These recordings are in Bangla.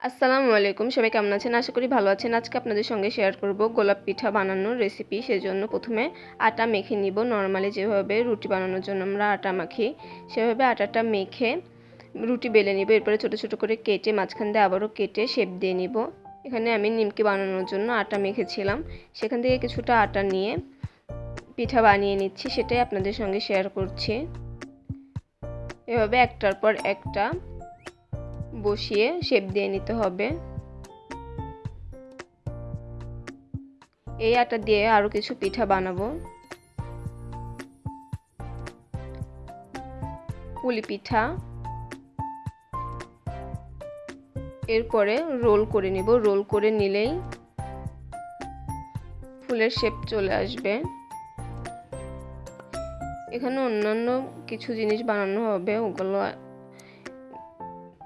আসসালামু আলাইকুম, সবাই কেমন আছেন? আশা করি ভালো আছেন। আজকে আপনাদের সঙ্গে শেয়ার করব গোলাপ পিঠা বানানোর রেসিপি। সেজন্য প্রথমে আটা মেখে নিব। নরমালি যেভাবে রুটি বানানোর জন্য আমরা আটা মাখি সেভাবে আটাটা মেখে রুটি বেলে নিব। এরপরে ছোট ছোট করে কেটে মাঝখান দিয়ে আবারও কেটে শেপ দিয়ে নিব। এখানে আমি নিমকি বানানোর জন্য আটা মেখেছিলাম, সেখান থেকে কিছুটা আটা নিয়ে পিঠা বানিয়ে নিচ্ছি, সেটাই আপনাদের সঙ্গে শেয়ার করছি। এভাবে একটার পর একটা বসিয়ে শেপ দিয়ে নিতে হবে। এই আটা দিয়ে আরো কিছু পিঠা বানাবো। পুলি পিঠা, এরপরে রোল করে নিব। রোল করে নিলেই ফুলের শেপ চলে আসবে। এখানে অন্যান্য কিছু জিনিস বানানো হবে, ওগুলো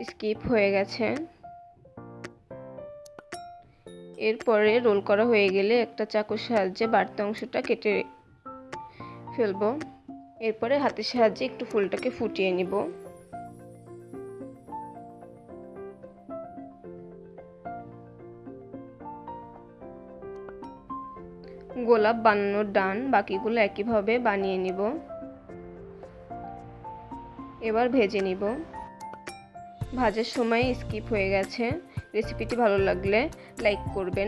স্কিপ হয়ে গেছে। এরপরে রোল করা হয়ে গেলে একটা চাকুর সাহায্যে বাড়তি অংশটা কেটে ফেলবো। এরপরে হাতের সাহায্যে একটু ফুলটাকে ফুটিয়ে নিব। গোলাপ বানানোর ডান বাকিগুলো একইভাবে বানিয়ে নিব। এবার ভেজে নিব। ভাজার সময় স্কিপ হয়ে গেছে। রেসিপিটি ভালো লাগলে লাইক করবেন।